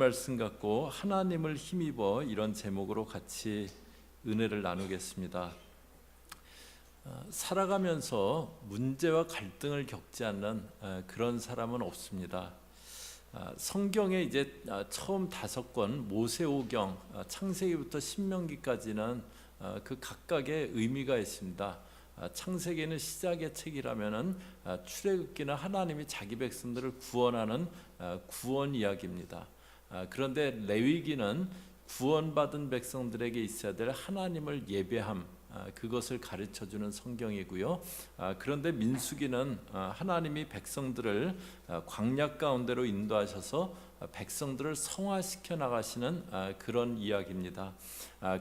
말씀 갖고 하나님을 힘입어 이런 제목으로 같이 은혜를 나누겠습니다. 살아가면서 문제와 갈등을 겪지 않는 그런 사람은 없습니다. 성경에 이제 처음 5권 모세오경, 창세기부터 신명기까지는 그 각각의 의미가 있습니다. 창세기는 시작의 책이라면은 출애굽기는 하나님이 자기 백성들을 구원하는 구원 이야기입니다. 그런데 레위기는 구원받은 백성들에게 있어야 될 하나님을 예배함, 그것을 가르쳐주는 성경이고요. 그런데 민수기는 하나님이 백성들을 광야 가운데로 인도하셔서 백성들을 성화시켜 나가시는 그런 이야기입니다.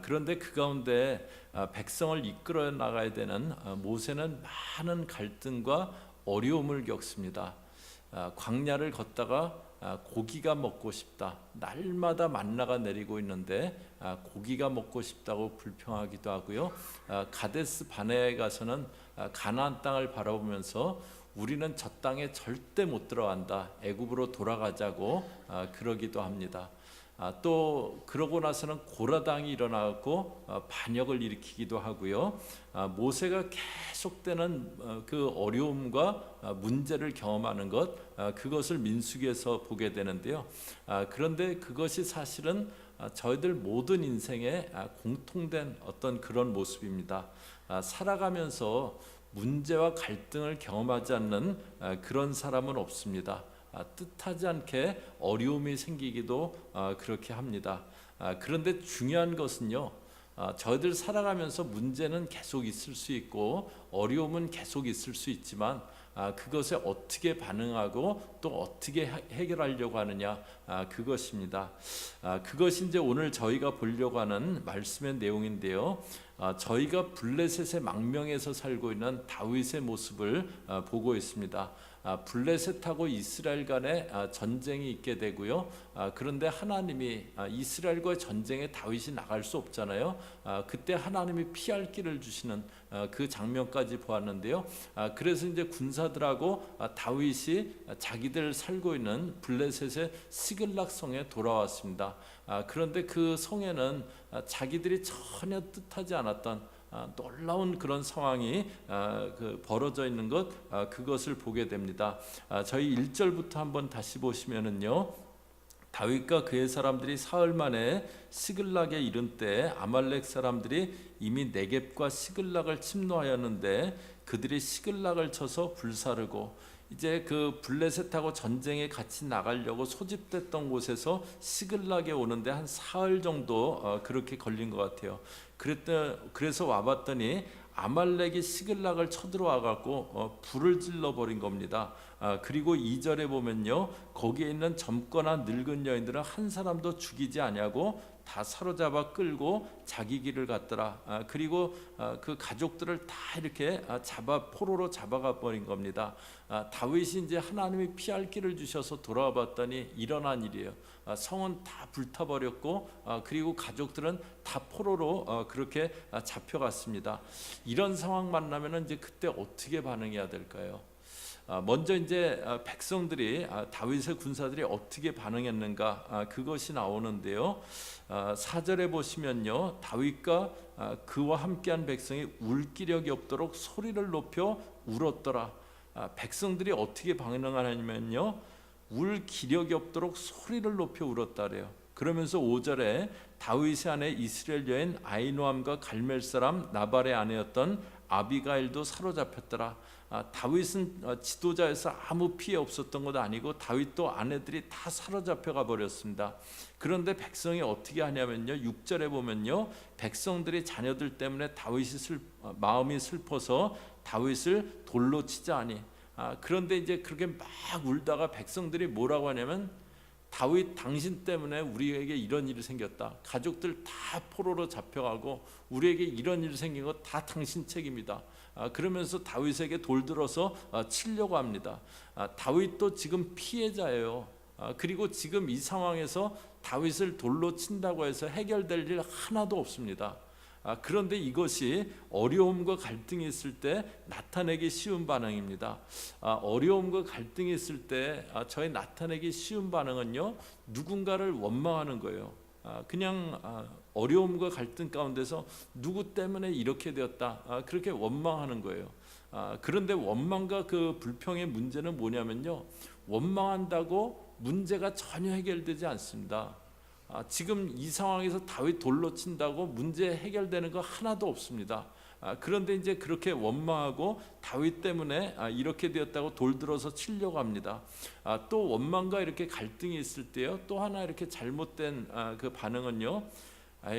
그런데 그 가운데 백성을 이끌어 나가야 되는 모세는 많은 갈등과 어려움을 겪습니다. 광야를 걷다가 고기가 먹고 싶다. 날마다 만나가 내리고 있는데 고기가 먹고 싶다고 불평하기도 하고요. 가데스 바네에 가서는 가나안 땅을 바라보면서 우리는 저 땅에 절대 못 들어간다. 애굽으로 돌아가자고 그러기도 합니다. 또 그러고 나서는 고라당이 일어나고 반역을 일으키기도 하고요. 모세가 계속되는 그 어려움과 문제를 경험하는 것, 그것을 민수기에서 보게 되는데요. 그런데 그것이 사실은 저희들 모든 인생에 공통된 어떤 그런 모습입니다. 살아가면서 문제와 갈등을 경험하지 않는 그런 사람은 없습니다. 뜻하지 않게 어려움이 생기기도 그렇게 합니다. 그런데 중요한 것은요, 저희들 살아가면서 문제는 계속 있을 수 있고 어려움은 계속 있을 수 있지만 그것에 어떻게 반응하고 또 어떻게 해결하려고 하느냐, 그것입니다. 그것이 이제 오늘 저희가 보려고 하는 말씀의 내용인데요. 저희가 블레셋의 망명에서 살고 있는 다윗의 모습을 보고 있습니다. 블레셋하고 이스라엘 간에 전쟁이 있게 되고요. 그런데 하나님이 이스라엘과의 전쟁에 다윗이 나갈 수 없잖아요. 그때 하나님이 피할 길을 주시는 그 장면까지 보았는데요. 그래서 이제 군사들하고 다윗이 자기들 살고 있는 블레셋의 시글락 성에 돌아왔습니다. 그런데 그 성에는 자기들이 전혀 뜻하지 않았던 놀라운 그런 상황이 벌어져 있는 것, 그것을 보게 됩니다. 저희 1절부터 한번 다시 보시면은요, 다윗과 그의 사람들이 사흘 만에 시글락에 이른 때 아말렉 사람들이 이미 네겝과 시글락을 침노하였는데 그들이 시글락을 쳐서 불사르고, 이제 그 블레셋하고 전쟁에 같이 나가려고 소집됐던 곳에서 시글락에 오는데 한 사흘 정도 그렇게 걸린 것 같아요. 그래서 와봤더니 아말렉이 시글락을 쳐들어와 갖고 불을 질러 버린 겁니다. 그리고 2절에 보면요, 거기에 있는 젊거나 늙은 여인들은 한 사람도 죽이지 아니하고 다 사로잡아 끌고 자기 길을 갔더라. 그리고 그 가족들을 다 이렇게 포로로 잡아가 버린 겁니다. 다윗이 이제 하나님이 피할 길을 주셔서 돌아와 봤더니 일어난 일이에요. 성은 다 불타버렸고 그리고 가족들은 다 포로로 그렇게 잡혀갔습니다. 이런 상황 만나면은 이제 그때 어떻게 반응해야 될까요? 먼저 이제 백성들이, 다윗의 군사들이 어떻게 반응했는가, 그것이 나오는데요. 4절에 보시면요, 다윗과 그와 함께한 백성이 울 기력이 없도록 소리를 높여 울었더라. 백성들이 어떻게 반응하냐면요, 울 기력이 없도록 소리를 높여 울었다래요. 그러면서 5절에 다윗의 아내 이스라엘 여인 아히노암과 갈멜 사람 나발의 아내였던 아비가일도 사로잡혔더라. 다윗은 지도자에서 아무 피해 없었던 것도 아니고 다윗도 아내들이 다 사로잡혀가 버렸습니다. 그런데 백성이 어떻게 하냐면요, 6절에 보면요, 백성들이 자녀들 때문에 마음이 슬퍼서 다윗을 돌로 치자하니, 그런데 이제 그렇게 막 울다가 백성들이 뭐라고 하냐면, 다윗 당신 때문에 우리에게 이런 일이 생겼다. 가족들 다 포로로 잡혀가고 우리에게 이런 일이 생긴 거 다 당신 책임이다. 그러면서 다윗에게 돌 들어서 치려고 합니다. 다윗도 지금 피해자예요. 그리고 지금 이 상황에서 다윗을 돌로 친다고 해서 해결될 일 하나도 없습니다. 그런데 이것이 어려움과 갈등이 있을 때 나타내기 쉬운 반응입니다. 어려움과 갈등이 있을 때 저희 나타내기 쉬운 반응은요, 누군가를 원망하는 거예요. 그냥 어려움과 갈등 가운데서 누구 때문에 이렇게 되었다, 그렇게 원망하는 거예요. 그런데 원망과 그 불평의 문제는 뭐냐면요, 원망한다고 문제가 전혀 해결되지 않습니다. 지금 이 상황에서 다윗 돌로 친다고 문제 해결되는 거 하나도 없습니다. 그런데 이제 그렇게 원망하고 다윗 때문에 이렇게 되었다고 돌 들어서 치려고 합니다. 또 원망과 이렇게 갈등이 있을 때요, 또 하나 이렇게 잘못된 그 반응은요,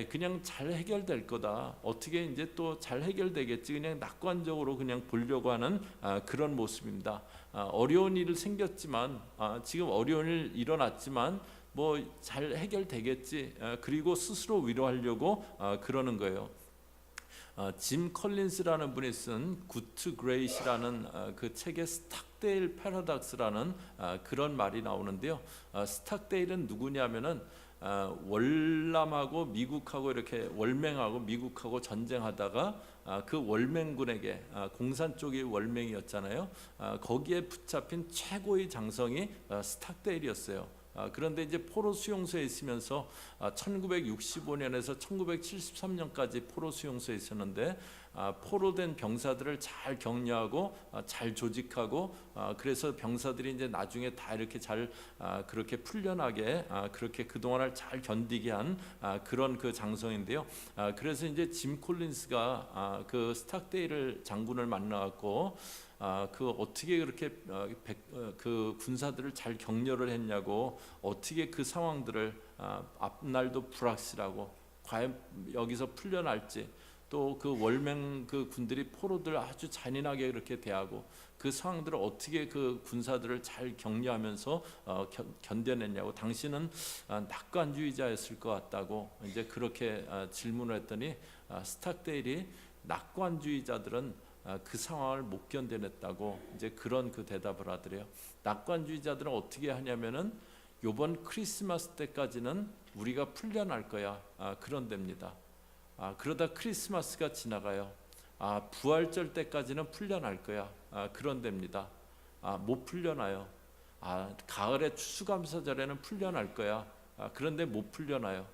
그냥 잘 해결될 거다, 어떻게 이제 또 잘 해결되겠지, 그냥 낙관적으로 그냥 보려고 하는 그런 모습입니다. 어려운 일이 생겼지만, 지금 어려운 일 일어났지만 뭐 잘 해결되겠지, 그리고 스스로 위로하려고 그러는 거예요. 짐 컬린스라는 분이 쓴 굿 투 그레이시라는 그 책의 스탁데일 패러독스라는 그런 말이 나오는데요. 스탁데일은 누구냐면은 월남하고 미국하고 이렇게 월맹하고 미국하고 전쟁하다가 그 월맹군에게, 공산 쪽이 월맹이었잖아요. 거기에 붙잡힌 최고의 장성이 스탁데일이었어요. 그런데 이제 포로 수용소에 있으면서 1965년에서 1973년까지 포로 수용소에 있었는데, 포로된 병사들을 잘 격려하고 잘 조직하고, 그래서 병사들이 이제 나중에 다 이렇게 잘 그렇게 풀려나게, 그렇게 그동안을 잘 견디게 한 그런 그 장성인데요. 그래서 이제 짐 콜린스가 그 스탁데일 장군을 만나갖고 그 어떻게 그렇게 그 군사들을 잘 격려를 했냐고, 어떻게 그 상황들을 앞날도 불확실하고 과연 여기서 풀려날지, 또 그 월맹 그 군들이 포로들 아주 잔인하게 그렇게 대하고 그 상황들을 어떻게 그 군사들을 잘 격려하면서 견뎌냈냐고, 당신은 낙관주의자였을 것 같다고 이제 그렇게 질문을 했더니, 스탁데일이 낙관주의자들은 그 상황을 못 견뎌냈다고 이제 그런 그 대답을 하더래요. 낙관주의자들은 어떻게 하냐면은 요번 크리스마스 때까지는 우리가 풀려날 거야, 그런 데입니다. 그러다 크리스마스가 지나가요. 부활절 때까지는 풀려날 거야, 그런 데입니다. 못 풀려나요. 가을에 추수감사절에는 풀려날 거야, 그런데 못 풀려나요.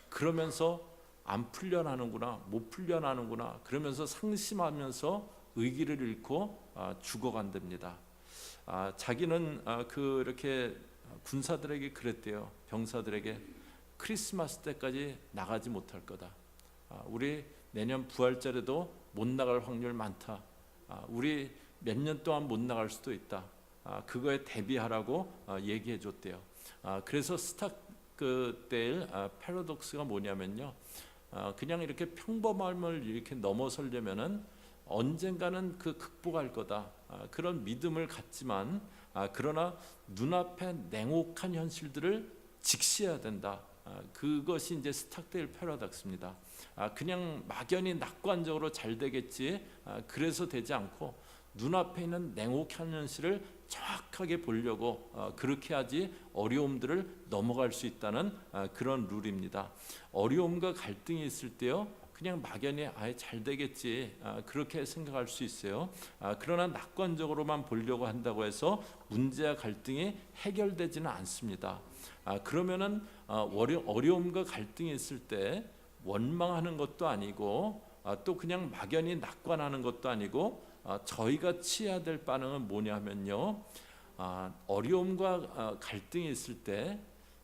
그러면서 안 풀려나는구나, 못 풀려나는구나, 그러면서 상심하면서 의기를 잃고 죽어간답니다. 자기는 그렇게 군사들에게 그랬대요. 병사들에게 크리스마스 때까지 나가지 못할 거다. 우리 내년 부활절에도 못 나갈 확률 많다. 우리 몇 년 동안 못 나갈 수도 있다. 그거에 대비하라고 얘기해 줬대요. 그래서 스탁데일 패러독스가 뭐냐면요, 그냥 이렇게 평범함을 이렇게 넘어서려면은 언젠가는 그 극복할 거다, 그런 믿음을 갖지만, 그러나 눈앞에 냉혹한 현실들을 직시해야 된다. 그것이 이제 스탁데일 패러독스입니다. 그냥 막연히 낙관적으로 잘 되겠지, 그래서 되지 않고 눈앞에 있는 냉혹한 현실을 정확하게 보려고 그렇게 하지 어려움들을 넘어갈 수 있다는 그런 룰입니다. 어려움과 갈등이 있을 때요, 그냥 막연히 잘 되겠지, 그렇게 생각할 수 있어요. 그러나 낙관적으로만 보려고 한다고 해서 문제와 갈등이 해결되지는 않습니다. 그러면은 어려움과 갈등이 있을 때 원망하는 것도 아니고, 또 그냥 막연히 낙관하는 것도 아니고, 저희가 취해야 될 반응은 뭐냐면요, 어려움과 갈등이 있을 때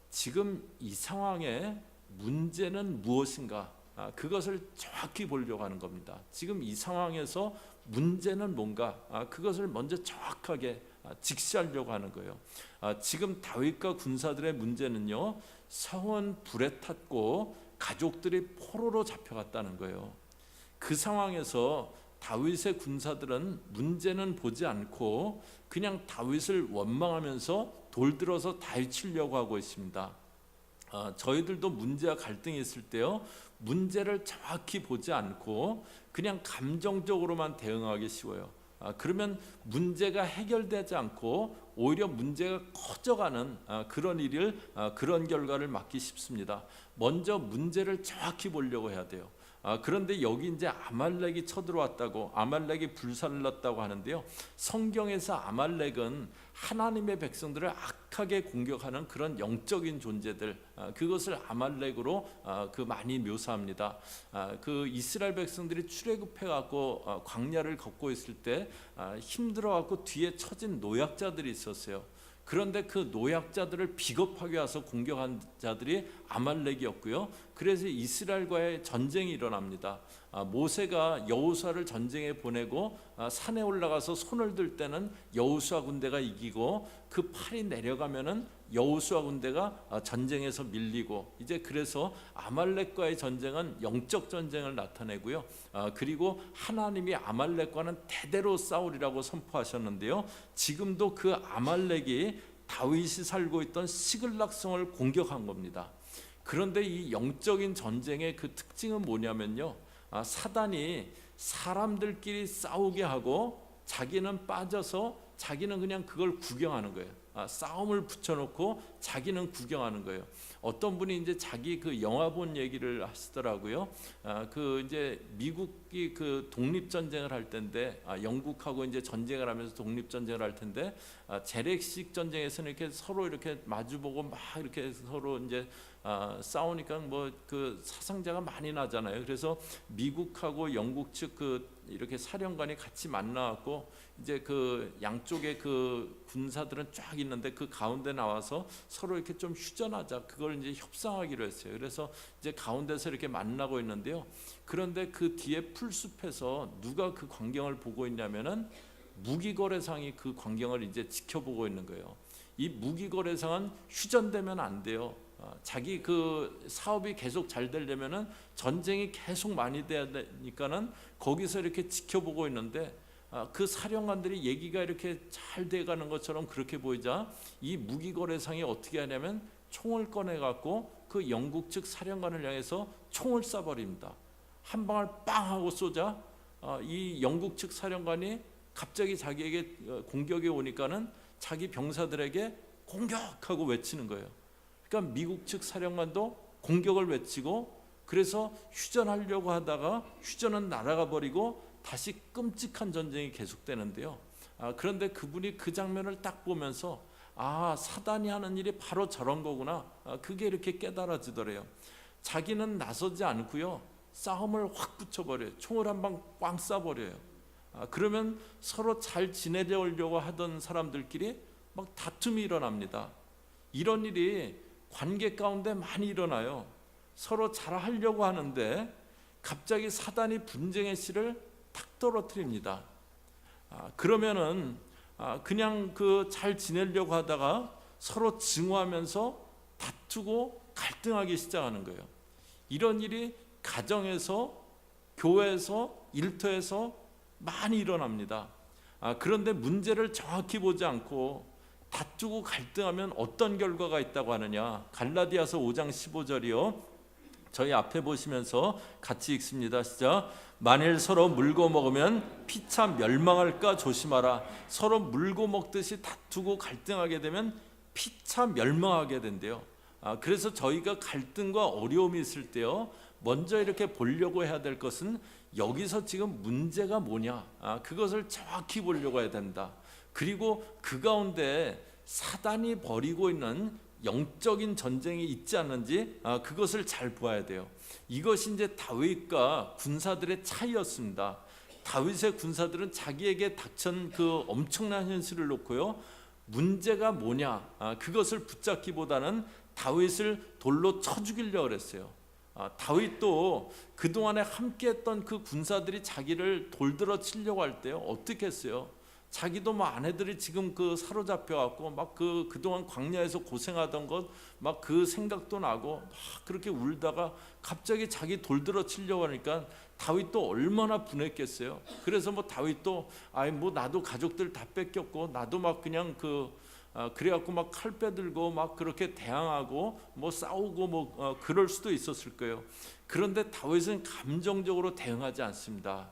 지금 이 상황의 문제는 무엇인가, 그것을 정확히 보려고 하는 겁니다. 지금 이 상황에서 문제는 뭔가, 그것을 먼저 정확하게 직시하려고 하는 거예요. 지금 다윗과 군사들의 문제는요, 성은 불에 탔고 가족들이 포로로 잡혀갔다는 거예요. 그 상황에서 다윗의 군사들은 문제는 보지 않고 그냥 다윗을 원망하면서 돌들어서 다윗 치려고 하고 있습니다. 저희들도 문제와 갈등이 있을 때요, 문제를 정확히 보지 않고 그냥 감정적으로만 대응하기 쉬워요. 그러면 문제가 해결되지 않고 오히려 문제가 커져가는 그런 일을, 그런 결과를 맞기 쉽습니다. 먼저 문제를 정확히 보려고 해야 돼요. 그런데 여기 이제 아말렉이 쳐들어왔다고, 아말렉이 불살랐다고 하는데요. 성경에서 아말렉은 하나님의 백성들을 악하게 공격하는 그런 영적인 존재들, 그것을 아말렉으로 그 많이 묘사합니다. 그 이스라엘 백성들이 출애굽해 갖고 광야를 걷고 있을 때 힘들어 갖고 뒤에 처진 노약자들이 있었어요. 그런데 그 노약자들을 비겁하게 와서 공격한 자들이 아말렉이었고요. 그래서 이스라엘과의 전쟁이 일어납니다. 모세가 여호수아를 전쟁에 보내고 산에 올라가서 손을 들 때는 여호수아 군대가 이기고 그 팔이 내려가면은 여호수아 군대가 전쟁에서 밀리고, 이제 그래서 아말렉과의 전쟁은 영적 전쟁을 나타내고요. 그리고 하나님이 아말렉과는 대대로 싸우리라고 선포하셨는데요. 지금도 그 아말렉이 다윗이 살고 있던 시글락성을 공격한 겁니다. 그런데 이 영적인 전쟁의 그 특징은 뭐냐면요, 사단이 사람들끼리 싸우게 하고 자기는 빠져서 자기는 그냥 그걸 구경하는 거예요. 싸움을 붙여놓고 자기는 구경하는 거예요. 어떤 분이 이제 자기 그 영화 본 얘기를 하시더라고요. 그 이제 미국이 그 독립 전쟁을 할 텐데, 영국하고 이제 전쟁을 하면서 독립 전쟁을 할 텐데, 재래식 전쟁에서는 이렇게 서로 이렇게 마주보고 막 이렇게 서로 이제 싸우니까 뭐 그 사상자가 많이 나잖아요. 그래서 미국하고 영국 측 그 이렇게 사령관이 같이 만나갖고 이제 그 양쪽에 그 군사들은 쫙 있는데 그 가운데 나와서 서로 이렇게 좀 휴전하자, 그걸 이제 협상하기로 했어요. 그래서 이제 가운데서 이렇게 만나고 있는데요. 그런데 그 뒤에 풀숲에서 누가 그 광경을 보고 있냐면은 무기거래상이 그 광경을 이제 지켜보고 있는 거예요. 이 무기거래상은 휴전되면 안 돼요. 자기 그 사업이 계속 잘 되려면은 전쟁이 계속 많이 돼야 되니까는 거기서 이렇게 지켜보고 있는데, 그 사령관들이 얘기가 이렇게 잘 돼가는 것처럼 그렇게 보이자 이 무기거래상이 어떻게 하냐면 총을 꺼내 갖고 그 영국 측 사령관을 향해서 총을 쏴버립니다. 한 방을 빵 하고 쏘자 이 영국 측 사령관이 갑자기 자기에게 공격이 오니까는 자기 병사들에게 공격하고 외치는 거예요. 그러니까 미국 측 사령관도 공격을 외치고, 그래서 휴전하려고 하다가 휴전은 날아가 버리고 다시 끔찍한 전쟁이 계속되는데요. 그런데 그분이 그 장면을 딱 보면서 사단이 하는 일이 바로 저런 거구나, 그게 이렇게 깨달아지더래요. 자기는 나서지 않고요, 싸움을 확 붙여버려요. 총을 한 방 꽝 쏴버려요. 그러면 서로 잘 지내려고 하던 사람들끼리 막 다툼이 일어납니다. 이런 일이 관계 가운데 많이 일어나요. 서로 잘 하려고 하는데 갑자기 사단이 분쟁의 씨를 탁 떨어뜨립니다. 그러면은 그냥 그 잘 지내려고 하다가 서로 증오하면서 다투고 갈등하기 시작하는 거예요. 이런 일이 가정에서, 교회에서, 일터에서 많이 일어납니다. 그런데 문제를 정확히 보지 않고 다투고 갈등하면 어떤 결과가 있다고 하느냐. 갈라디아서 5장 15절이요. 저희 앞에 보시면서 같이 읽습니다. 시작. 만일 서로 물고 먹으면 피차 멸망할까 조심하라. 서로 물고 먹듯이 다투고 갈등하게 되면 피차 멸망하게 된대요. 그래서 저희가 갈등과 어려움이 있을 때요, 먼저 이렇게 보려고 해야 될 것은 여기서 지금 문제가 뭐냐, 그것을 정확히 보려고 해야 된다. 그리고 그 가운데 사단이 벌이고 있는 영적인 전쟁이 있지 않는지 그것을 잘 보아야 돼요. 이것이 이제 다윗과 군사들의 차이였습니다. 다윗의 군사들은 자기에게 닥친 그 엄청난 현실을 놓고요, 문제가 뭐냐 그것을 붙잡기보다는 다윗을 돌로 쳐 죽이려고 그랬어요. 다윗도 그동안에 함께했던 그 군사들이 자기를 돌들어 치려고 할 때요, 어떻게 했어요? 자기도 막 아내들이 지금 그 사로잡혀 갖고 막 그동안 광야에서 고생하던 것 막 그 생각도 나고 막 그렇게 울다가 갑자기 자기 돌들어 치려고 하니까 다윗도 얼마나 분했겠어요. 그래서 뭐 다윗도 뭐 나도 가족들 다 뺏겼고 나도 막 그냥 그래갖고 막 칼 빼들고 막 그렇게 대항하고 뭐 싸우고 뭐 그럴 수도 있었을 거예요. 그런데 다윗은 감정적으로 대응하지 않습니다.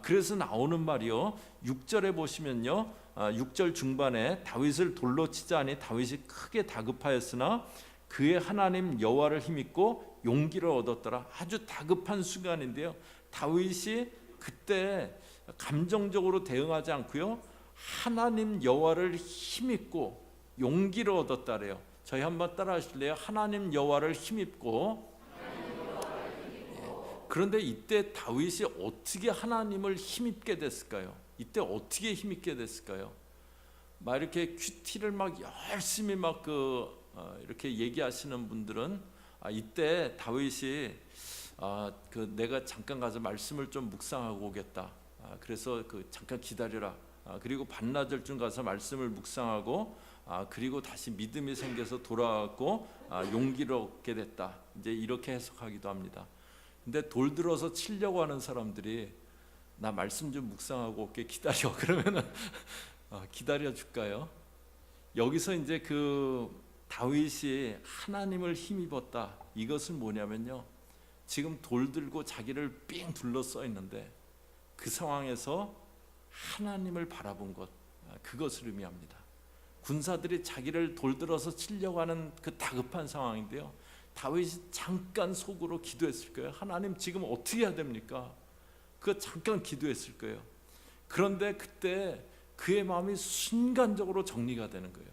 그래서 나오는 말이요, 6절에 보시면요, 6절 중반에 다윗을 돌로 치자 하니 다윗이 크게 다급하였으나 그의 하나님 여호와를 힘입고 용기를 얻었더라. 아주 다급한 순간인데요. 다윗이 그때 감정적으로 대응하지 않고요, 하나님 여호와를 힘입고 용기를 얻었다래요. 저희 한번 따라 하실래요? 하나님 여호와를 힘입고. 그런데 이때 다윗이 어떻게 하나님을 힘입게 됐을까요? 이때 어떻게 힘입게 됐을까요? 막 이렇게 큐티를 막 열심히 막 이렇게 얘기하시는 분들은 이때 다윗이 내가 잠깐 가서 말씀을 좀 묵상하고 오겠다. 그래서 잠깐 기다려라. 그리고 반나절쯤 가서 말씀을 묵상하고 그리고 다시 믿음이 생겨서 돌아왔고 용기를 얻게 됐다. 이제 이렇게 해석하기도 합니다. 근데 돌 들어서 치려고 하는 사람들이 나 말씀 좀 묵상하고 올게 기다려. 그러면은 기다려 줄까요? 여기서 이제 다윗이 하나님을 힘입었다. 이것은 뭐냐면요, 지금 돌 들고 자기를 삥 둘러싸 있는데 그 상황에서 하나님을 바라본 것, 그것을 의미합니다. 군사들이 자기를 돌들어서 치려고 하는 그 다급한 상황인데요, 다윗이 잠깐 속으로 기도했을 거예요. 하나님 지금 어떻게 해야 됩니까? 그거 잠깐 기도했을 거예요. 그런데 그때 그의 마음이 순간적으로 정리가 되는 거예요.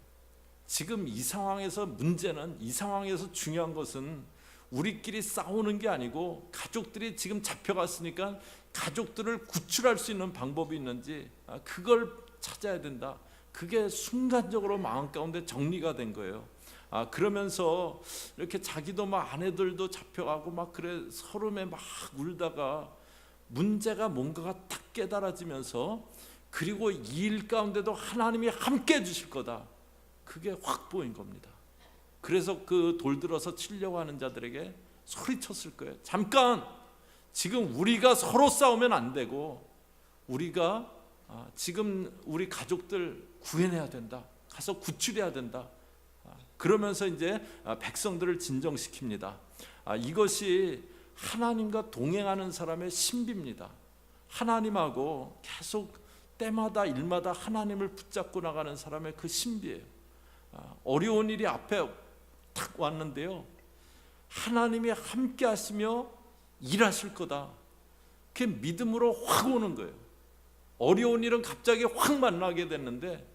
지금 이 상황에서 문제는, 이 상황에서 중요한 것은 우리끼리 싸우는 게 아니고 가족들이 지금 잡혀갔으니까 가족들을 구출할 수 있는 방법이 있는지 그걸 찾아야 된다. 그게 순간적으로 마음 가운데 정리가 된 거예요. 그러면서 이렇게 자기도 막 아내들도 잡혀가고 막 그래 서름에 막 울다가 문제가 뭔가가 딱 깨달아지면서, 그리고 이 일 가운데도 하나님이 함께 해주실 거다. 그게 확 보인 겁니다. 그래서 그 돌들어서 치려고 하는 자들에게 소리쳤을 거예요. 잠깐, 지금 우리가 서로 싸우면 안 되고 우리가 지금 우리 가족들 구해내야 된다. 가서 구출해야 된다. 그러면서 이제 백성들을 진정시킵니다. 이것이 하나님과 동행하는 사람의 신비입니다. 하나님하고 계속 때마다 일마다 하나님을 붙잡고 나가는 사람의 그 신비예요. 어려운 일이 앞에 탁 왔는데요, 하나님이 함께 하시며 일하실 거다. 그게 믿음으로 확 오는 거예요. 어려운 일은 갑자기 확 만나게 됐는데,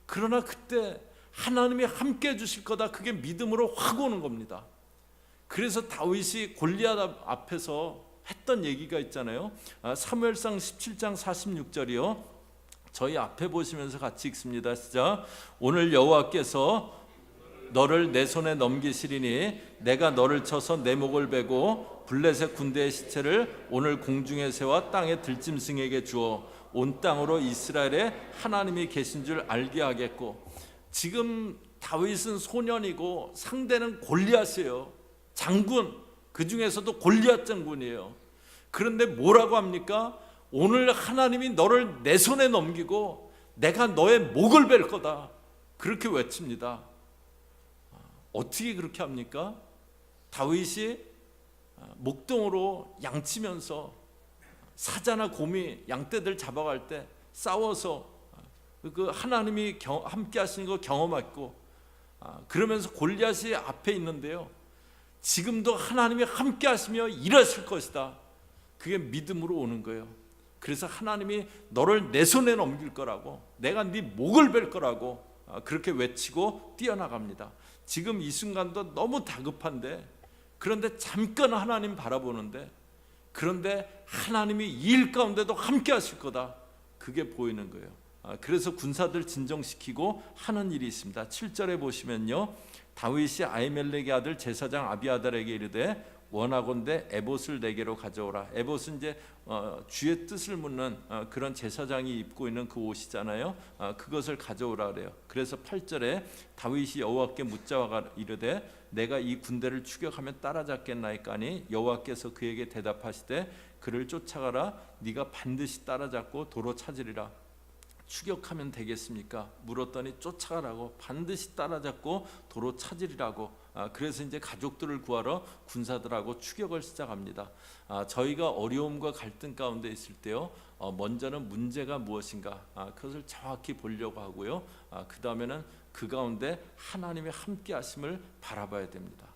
그러나 그때 하나님이 함께 해주실 거다. 그게 믿음으로 확 오는 겁니다. 그래서 다윗이 골리앗 앞에서 했던 얘기가 있잖아요. 사무엘상 17장 46절이요. 저희 앞에 보시면서 같이 읽습니다. 시작. 오늘 여호와께서 너를 내 손에 넘기시리니 내가 너를 쳐서 내 목을 베고 블레셋 군대의 시체를 오늘 공중에 세워 땅의 들짐승에게 주어 온 땅으로 이스라엘에 하나님이 계신 줄 알게 하겠고. 지금 다윗은 소년이고 상대는 골리앗이에요. 장군, 그 중에서도 골리앗 장군이에요. 그런데 뭐라고 합니까? 오늘 하나님이 너를 내 손에 넘기고 내가 너의 목을 벨 거다. 그렇게 외칩니다. 어떻게 그렇게 합니까? 다윗이 목동으로 양치면서 사자나 곰이 양떼들 잡아갈 때 싸워서 그 하나님이 함께 하시는 거 경험했고, 그러면서 골리앗이 앞에 있는데요, 지금도 하나님이 함께 하시며 일하실 것이다. 그게 믿음으로 오는 거예요. 그래서 하나님이 너를 내 손에 넘길 거라고, 내가 네 목을 벨 거라고 그렇게 외치고 뛰어나갑니다. 지금 이 순간도 너무 다급한데, 그런데 잠깐 하나님 바라보는데, 그런데 하나님이 이 일 가운데도 함께 하실 거다. 그게 보이는 거예요. 그래서 군사들 진정시키고 하는 일이 있습니다. 7절에 보시면요, 다윗이 아히멜렉의 아들 제사장 아비아달에게 이르되 원하건대 에봇을 내게로 가져오라. 에봇은 이제 주의 뜻을 묻는 그런 제사장이 입고 있는 그 옷이잖아요. 그것을 가져오라 그래요. 그래서 8절에 다윗이 여호와께 묻자와 이르되 내가 이 군대를 추격하면 따라잡겠나이까니 여호와께서 그에게 대답하시되 그를 쫓아가라. 네가 반드시 따라잡고 도로 찾으리라. 추격하면 되겠습니까? 물었더니 쫓아가라고, 반드시 따라잡고 도로 찾으리라고. 그래서 이제 가족들을 구하러 군사들하고 추격을 시작합니다. 저희가 어려움과 갈등 가운데 있을 때요, 먼저는 문제가 무엇인가 그것을 정확히 보려고 하고요, 그 다음에는 그 가운데 하나님의 함께하심을 바라봐야 됩니다.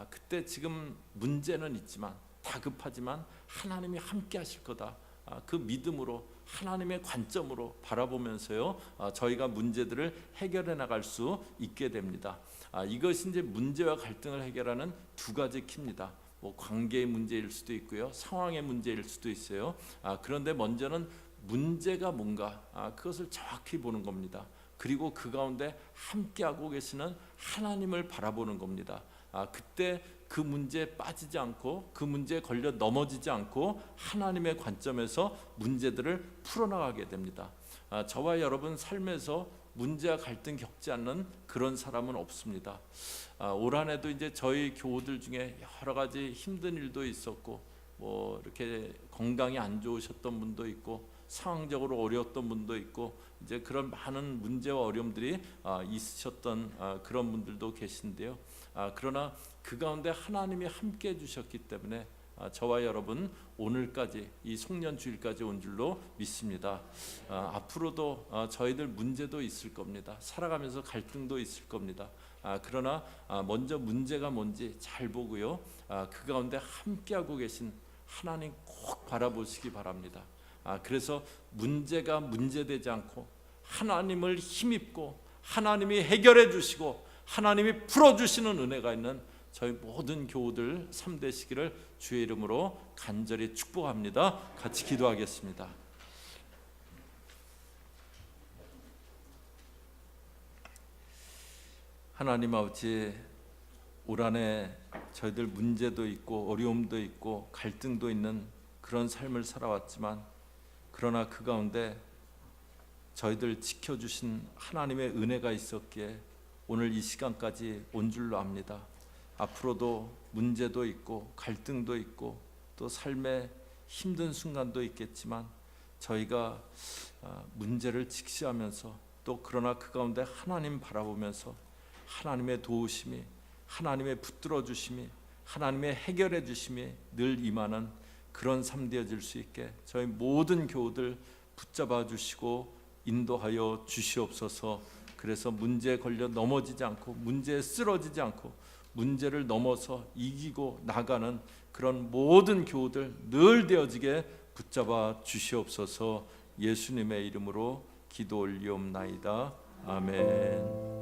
그때 지금 문제는 있지만 다급하지만 하나님이 함께하실 거다. 그 믿음으로 하나님의 관점으로 바라보면서요, 저희가 문제들을 해결해 나갈 수 있게 됩니다. 이것이 이제 문제와 갈등을 해결하는 두 가지 키입니다. 뭐 관계의 문제일 수도 있고요, 상황의 문제일 수도 있어요. 그런데 먼저는 문제가 뭔가 그것을 정확히 보는 겁니다. 그리고 그 가운데 함께하고 계시는 하나님을 바라보는 겁니다. 그때 그 문제에 빠지지 않고 그 문제에 걸려 넘어지지 않고 하나님의 관점에서 문제들을 풀어나가게 됩니다. 저와 여러분 삶에서 문제와 갈등 겪지 않는 그런 사람은 없습니다. 올 한해도 이제 저희 교우들 중에 여러 가지 힘든 일도 있었고, 뭐 이렇게 건강이 안 좋으셨던 분도 있고, 상황적으로 어려웠던 분도 있고, 이제 그런 많은 문제와 어려움들이 있으셨던 그런 분들도 계신데요. 그러나 그 가운데 하나님이 함께 해주셨기 때문에 저와 여러분 오늘까지 이 송년 주일까지 온 줄로 믿습니다. 앞으로도 저희들 문제도 있을 겁니다. 살아가면서 갈등도 있을 겁니다. 그러나 먼저 문제가 뭔지 잘 보고요, 그 가운데 함께하고 계신 하나님 꼭 바라보시기 바랍니다. 그래서 문제가 문제되지 않고 하나님을 힘입고 하나님이 해결해 주시고 하나님이 풀어주시는 은혜가 있는 저희 모든 교우들 삶 되시기를 주의 이름으로 간절히 축복합니다. 같이 기도하겠습니다. 하나님 아버지, 올 한해 저희들 문제도 있고 어려움도 있고 갈등도 있는 그런 삶을 살아왔지만, 그러나 그 가운데 저희들 지켜주신 하나님의 은혜가 있었기에 오늘 이 시간까지 온 줄로 압니다. 앞으로도 문제도 있고 갈등도 있고 또 삶의 힘든 순간도 있겠지만 저희가 문제를 직시하면서 또 그러나 그 가운데 하나님 바라보면서 하나님의 도우심이, 하나님의 붙들어 주심이, 하나님의 해결해 주심이 늘 임하는 그런 삶 되어질 수 있게 저희 모든 교우들 붙잡아 주시고 인도하여 주시옵소서. 그래서 문제에 걸려 넘어지지 않고 문제에 쓰러지지 않고 문제를 넘어서 이기고 나가는 그런 모든 교우들 늘 되어지게 붙잡아 주시옵소서. 예수님의 이름으로 기도 올리옵나이다. 아멘.